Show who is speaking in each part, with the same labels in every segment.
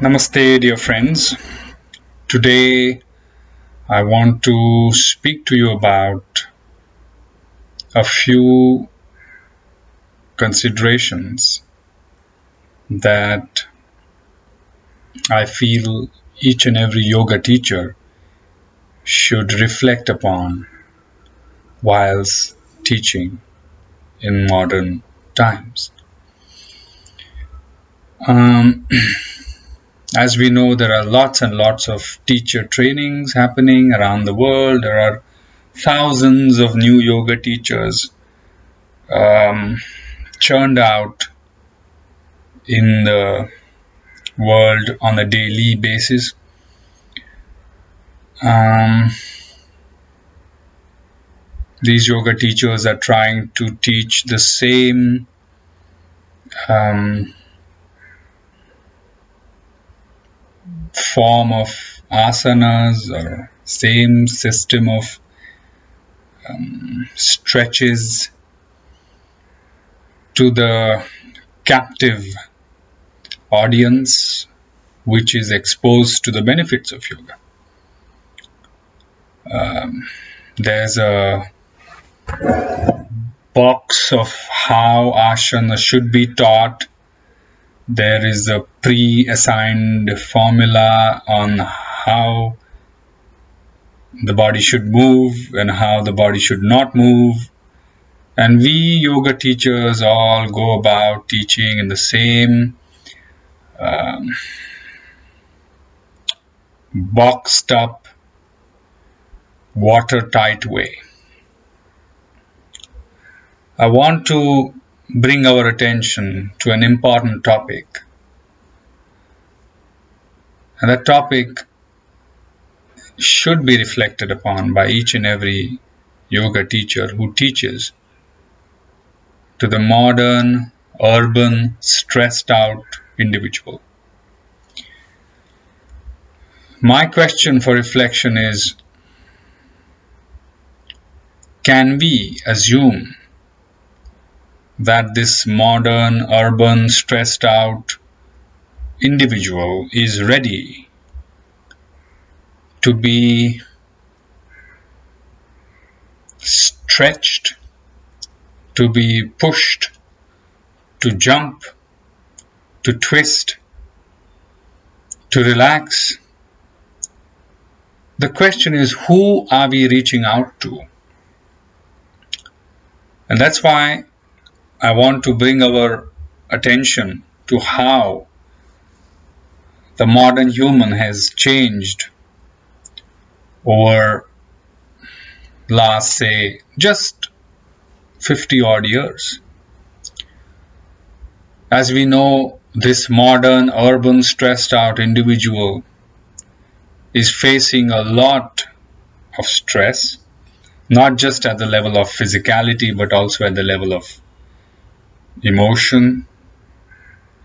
Speaker 1: Namaste, dear friends. Today I want to speak to you about a few considerations that I feel each and every yoga teacher should reflect upon whilst teaching in modern times. As we know, there are lots and lots of teacher trainings happening around the world. There are thousands of new yoga teachers churned out in the world on a daily basis. These yoga teachers are trying to teach the same form of asanas or same system of stretches to the captive audience which is exposed to the benefits of yoga. There's a box of how asana should be taught. There is a pre-assigned formula on how the body should move and how the body should not move. And we yoga teachers all go about teaching in the same boxed up, watertight way. I want to bring our attention to an important topic. And that topic should be reflected upon by each and every yoga teacher who teaches to the modern, urban, stressed out individual. My question for reflection is, can we assume that this modern, urban, stressed out individual is ready to be stretched, to be pushed, to jump, to twist, to relax? The question is, who are we reaching out to? And that's why I want to bring our attention to how the modern human has changed over last, say, just 50 odd years. As we know, this modern, urban, stressed out individual is facing a lot of stress, not just at the level of physicality, but also at the level of emotion,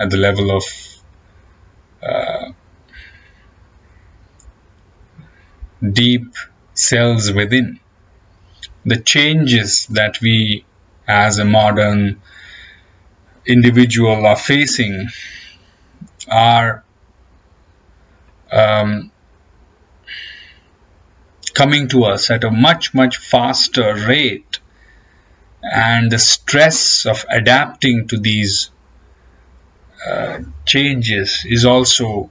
Speaker 1: at the level of deep cells within. The changes that we as a modern individual are facing are coming to us at a much, much faster rate, and the stress of adapting to these changes is also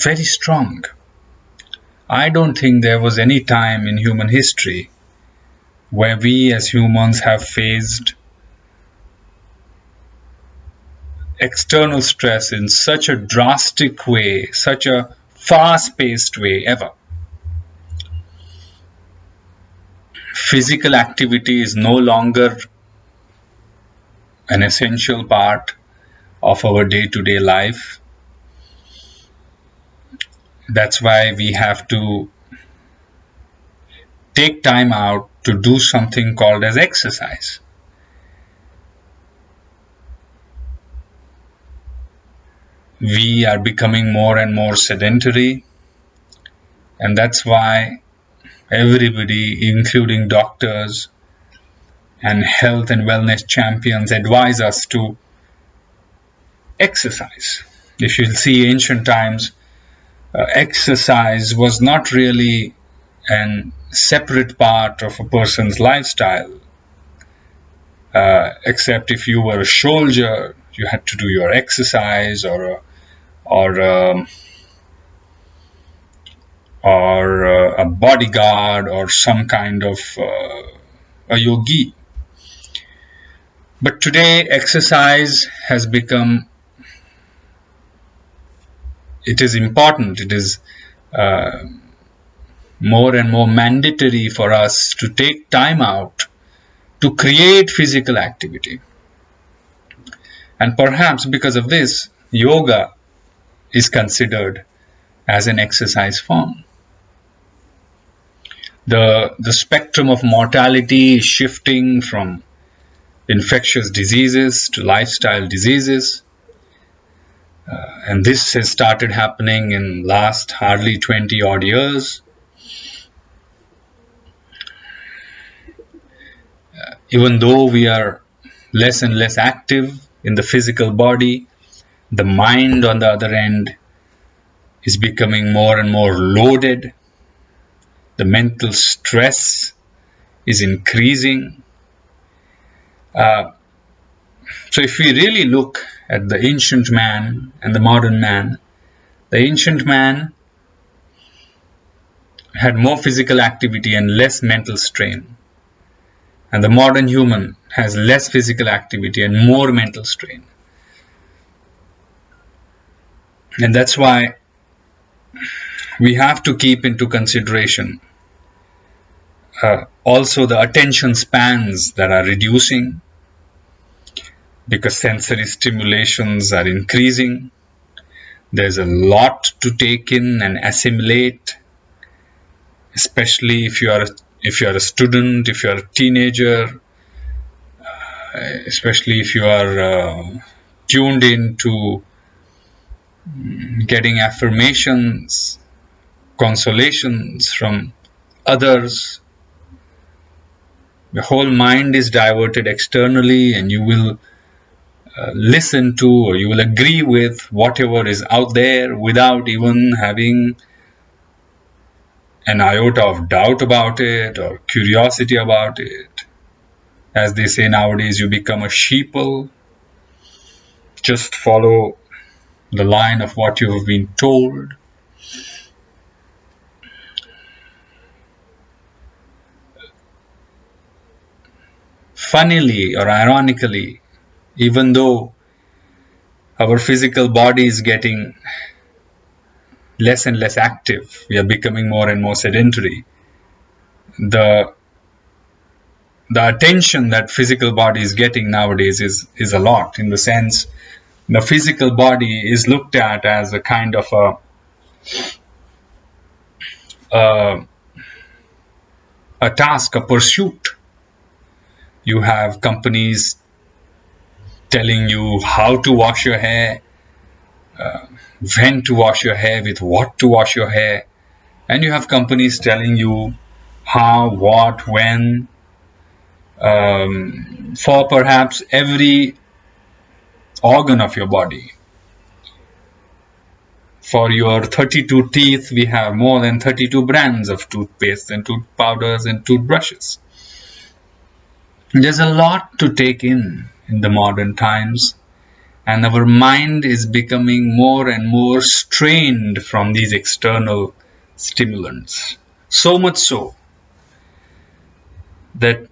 Speaker 1: very strong. I don't think there was any time in human history where we as humans have faced external stress in such a drastic way, such a fast-paced way ever. Physical activity is no longer an essential part of our day-to-day life. That's why we have to take time out to do something called as exercise. We are becoming more and more sedentary, and that's why everybody, including doctors and health and wellness champions, advise us to exercise. If you see ancient times, exercise was not really an separate part of a person's lifestyle, except if you were a soldier, you had to do your exercise, or um, a bodyguard, or some kind of a yogi. But today, exercise has become, it is important. It is uh, more and more mandatory for us to take time out to create physical activity. And perhaps because of this, yoga is considered as an exercise form. The spectrum of mortality is shifting from infectious diseases to lifestyle diseases. And this has started happening in last hardly 20 odd years. Even though we are less and less active in the physical body, the mind on the other end is becoming more and more loaded. The mental stress is increasing. So if we really look at the ancient man and the modern man, the ancient man had more physical activity and less mental strain. And the modern human has less physical activity and more mental strain. And that's why we have to keep into consideration also the attention spans that are reducing because sensory stimulations are increasing. There's a lot to take in and assimilate, especially if you are a student, if you are a teenager, especially if you are tuned into getting affirmations, consolations from others. The whole mind is diverted externally, and you will listen to, or you will agree with whatever is out there without even having an iota of doubt about it or curiosity about it. As they say nowadays, you become a sheeple. Just follow the line of what you have been told. Funnily or ironically, even though our physical body is getting less and less active, we are becoming more and more sedentary, the attention that physical body is getting nowadays is a lot, in the sense the physical body is looked at as a kind of a task, a pursuit. You have companies telling you how to wash your hair, when to wash your hair, with what to wash your hair, and you have companies telling you how, what, when, for perhaps every organ of your body. For your 32 teeth, we have more than 32 brands of toothpaste and tooth powders and toothbrushes. There's a lot to take in the modern times, and our mind is becoming more and more strained from these external stimulants. So much so that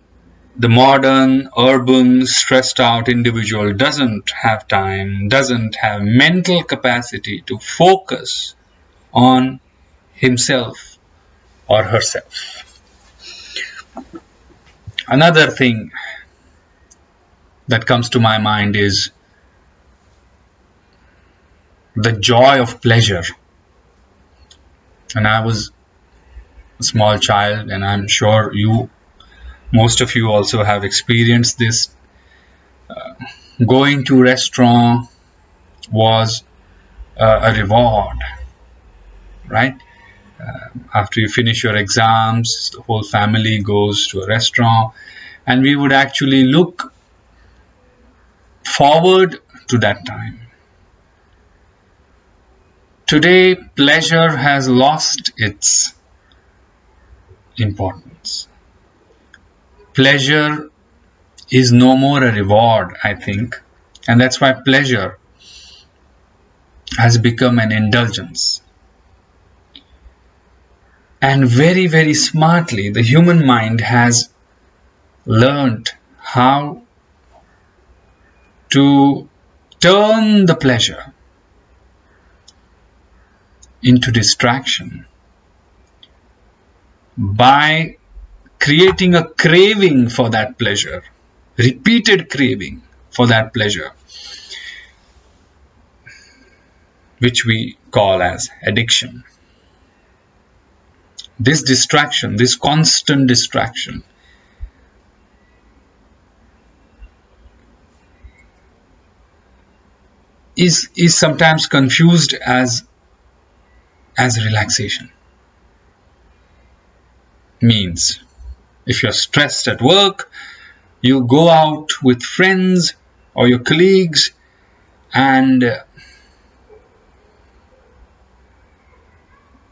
Speaker 1: the modern, urban, stressed out individual doesn't have time, doesn't have mental capacity to focus on himself or herself. Another thing that comes to my mind is the joy of pleasure. And I was a small child, and I'm sure most of you also have experienced this. Going to a restaurant was a reward, right? After you finish your exams, the whole family goes to a restaurant, and we would actually look forward to that time. Today, pleasure has lost its importance. Pleasure is no more a reward, I think, and that's why pleasure has become an indulgence. And very, very smartly, the human mind has learned how to turn the pleasure into distraction by creating a craving for that pleasure, repeated craving for that pleasure, which we call as addiction. This distraction, this constant distraction, is sometimes confused as relaxation. Means if you're stressed at work, you go out with friends or your colleagues and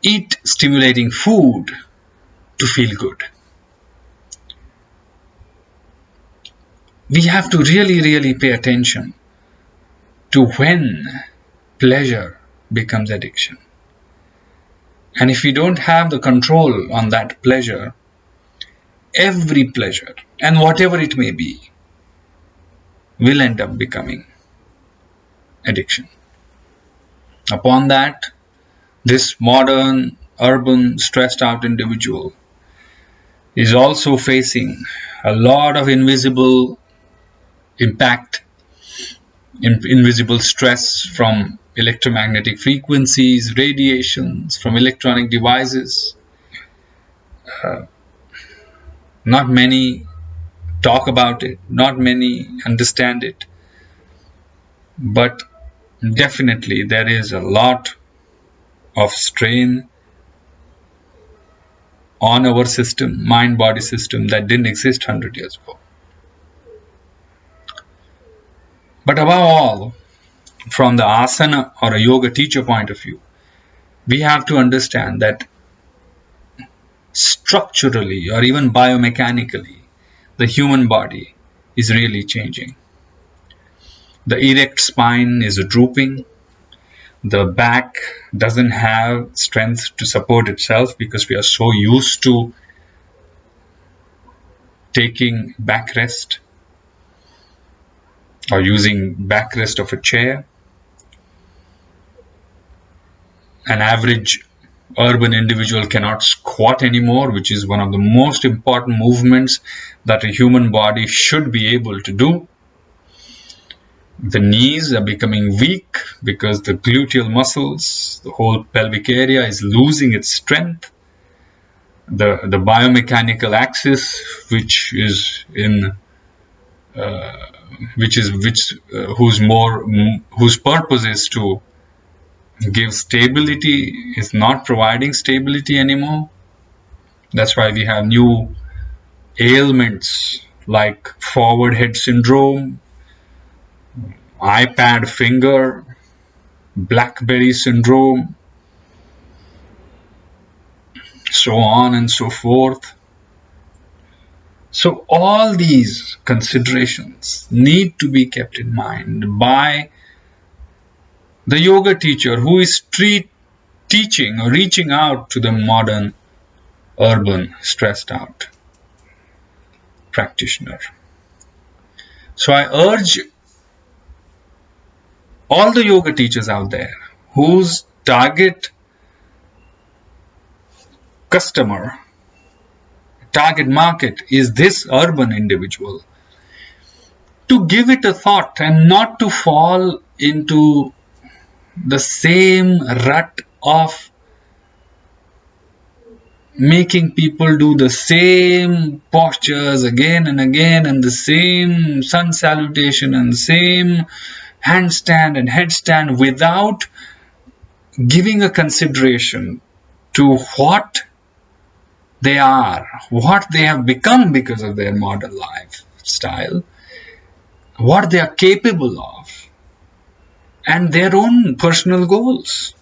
Speaker 1: eat stimulating food to feel good. We have to really, really pay attention to when pleasure becomes addiction. And if we don't have the control on that pleasure, every pleasure, and whatever it may be, will end up becoming addiction. Upon that, this modern, urban, stressed out individual is also facing a lot of invisible impact, invisible stress from electromagnetic frequencies, radiations, from electronic devices. Not many talk about it, not many understand it, but definitely there is a lot of strain on our system, mind-body system, that didn't exist 100 years ago. But above all, from the asana or a yoga teacher point of view, we have to understand that structurally or even biomechanically, the human body is really changing. The erect spine is drooping. The back doesn't have strength to support itself because we are so used to taking backrest or using backrest of a chair. An average urban individual cannot squat anymore, which is one of the most important movements that a human body should be able to do. The knees are becoming weak because the gluteal muscles, the whole pelvic area is losing its strength. The biomechanical axis, which is in whose purpose is to give stability, is not providing stability anymore. That's why we have new ailments like forward head syndrome, iPad finger, BlackBerry syndrome, so on and so forth. So all these considerations need to be kept in mind by the yoga teacher who is teaching or reaching out to the modern, urban, stressed out practitioner. So I urge all the yoga teachers out there whose target customer, target market is this urban individual, to give it a thought and not to fall into the same rut of making people do the same postures again and again, and the same sun salutation and same handstand and headstand, without giving a consideration to what they are, what they have become because of their modern lifestyle, what they are capable of, and their own personal goals.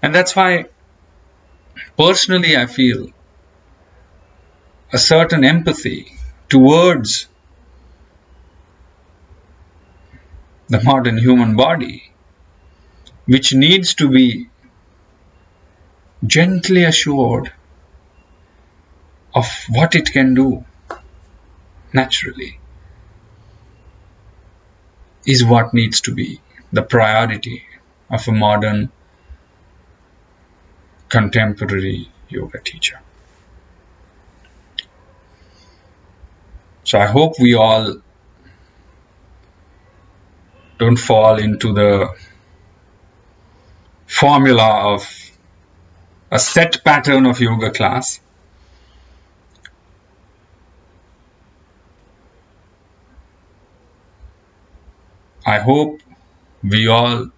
Speaker 1: And that's why personally I feel a certain empathy towards the modern human body, which needs to be gently assured of what it can do naturally, is what needs to be the priority of a modern contemporary yoga teacher. So I hope we all don't fall into the formula of a set pattern of yoga class. I hope we all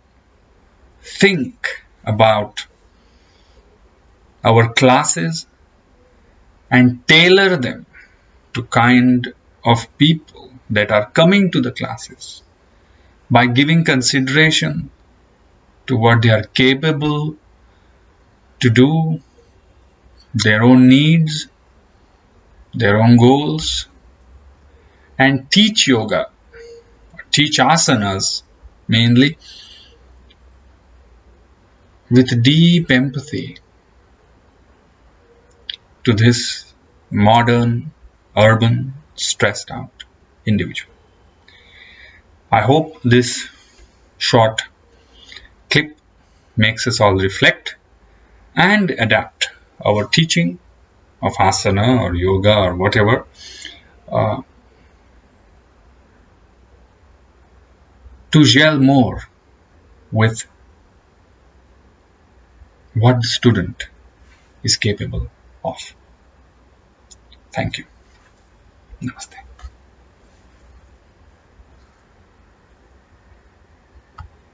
Speaker 1: think about our classes and tailor them to kind of people that are coming to the classes by giving consideration to what they are capable to do, their own needs, their own goals, and teach yoga, teach asanas mainly with deep empathy to this modern, urban, stressed out individual. I hope this short clip makes us all reflect and adapt our teaching of asana or yoga or whatever uh, to gel more with what the student is capable of. Thank you. Namaste.